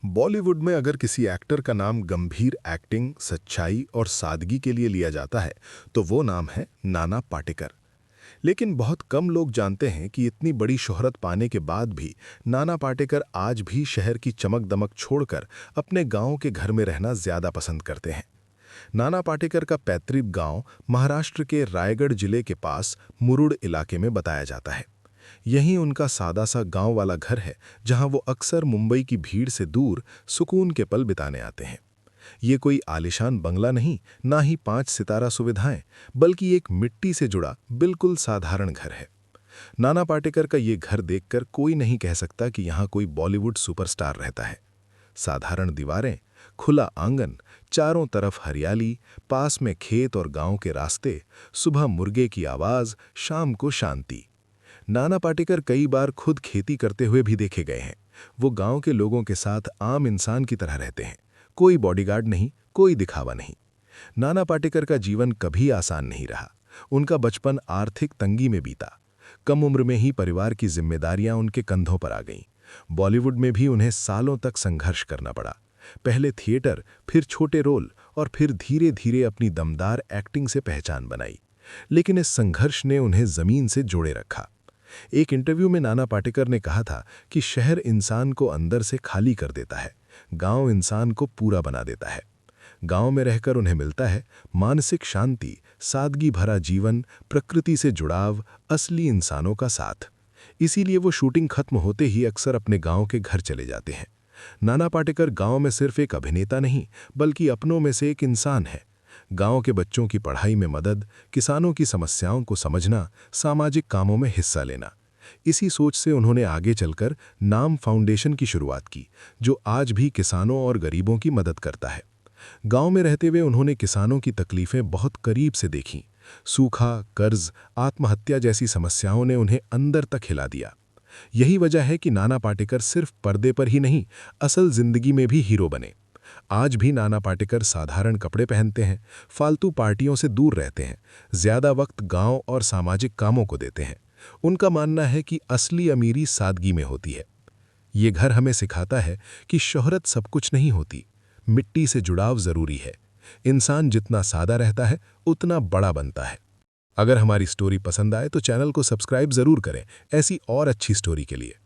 बॉलीवुड में अगर किसी एक्टर का नाम गंभीर एक्टिंग, सच्चाई और सादगी के लिए लिया जाता है, तो वो नाम है नाना पाटेकर। लेकिन बहुत कम लोग जानते हैं कि इतनी बड़ी शोहरत पाने के बाद भी नाना पाटेकर आज भी शहर की चमक-दमक छोड़कर अपने गांव के घर में रहना ज्यादा पसंद करते हैं। नाना पाटेकर का पैतृक गांव महाराष्ट्र के रायगढ़ जिले के पास मुरुड इलाके में बताया जाता है। यही उनका सादा सा गांव वाला घर है, जहां वो अक्सर मुंबई की भीड़ से दूर सुकून के पल बिताने आते हैं। ये कोई आलिशान बंगला नहीं, ना ही 5 सितारा सुविधाएं, बल्कि एक मिट्टी से जुड़ा बिल्कुल साधारण घर है। नाना पाटेकर का ये घर देखकर कोई नहीं कह सकता कि यहाँ कोई बॉलीवुड सुपरस्टार रहता है। साधारण दीवारें, खुला आंगन, चारों तरफ हरियाली, पास में खेत और गांव के रास्ते, सुबह मुर्गे की आवाज, शाम को शांति। नाना पाटेकर कई बार खुद खेती करते हुए भी देखे गए हैं। वो गांव के लोगों के साथ आम इंसान की तरह रहते हैं। कोई बॉडीगार्ड नहीं, कोई दिखावा नहीं। नाना पाटेकर का जीवन कभी आसान नहीं रहा। उनका बचपन आर्थिक तंगी में बीता। कम उम्र में ही परिवार की जिम्मेदारियां उनके कंधों पर आ गईं। बॉलीवुड में भी उन्हें सालों तक संघर्ष करना पड़ा। पहले थिएटर, फिर छोटे रोल और फिर धीरे धीरे अपनी दमदार एक्टिंग से पहचान बनाई। लेकिन इस संघर्ष ने उन्हें जमीन से जोड़े रखा। एक इंटरव्यू में नाना पाटेकर ने कहा था कि शहर इंसान को अंदर से खाली कर देता है, गांव इंसान को पूरा बना देता है। गांव में रहकर उन्हें मिलता है मानसिक शांति, सादगी भरा जीवन, प्रकृति से जुड़ाव, असली इंसानों का साथ। इसीलिए वो शूटिंग खत्म होते ही अक्सर अपने गांव के घर चले जाते हैं। नाना पाटेकर गांव में सिर्फ एक अभिनेता नहीं, बल्कि अपनों में से एक इंसान है। गांव के बच्चों की पढ़ाई में मदद, किसानों की समस्याओं को समझना, सामाजिक कामों में हिस्सा लेना। इसी सोच से उन्होंने आगे चलकर नाम फाउंडेशन की शुरुआत की, जो आज भी किसानों और गरीबों की मदद करता है। गांव में रहते हुए उन्होंने किसानों की तकलीफें बहुत करीब से देखीं। सूखा, कर्ज, आत्महत्या जैसी समस्याओं ने उन्हें अंदर तक हिला दिया। यही वजह है कि नाना पाटेकर सिर्फ पर्दे पर ही नहीं, असल जिंदगी में भी हीरो बने। आज भी नाना पाटेकर साधारण कपड़े पहनते हैं, फालतू पार्टियों से दूर रहते हैं, ज्यादा वक्त गांव और सामाजिक कामों को देते हैं। उनका मानना है कि असली अमीरी सादगी में होती है। ये घर हमें सिखाता है कि शोहरत सब कुछ नहीं होती, मिट्टी से जुड़ाव जरूरी है। इंसान जितना सादा रहता है, उतना बड़ा बनता है। अगर हमारी स्टोरी पसंद आए तो चैनल को सब्सक्राइब जरूर करें, ऐसी और अच्छी स्टोरी के लिए।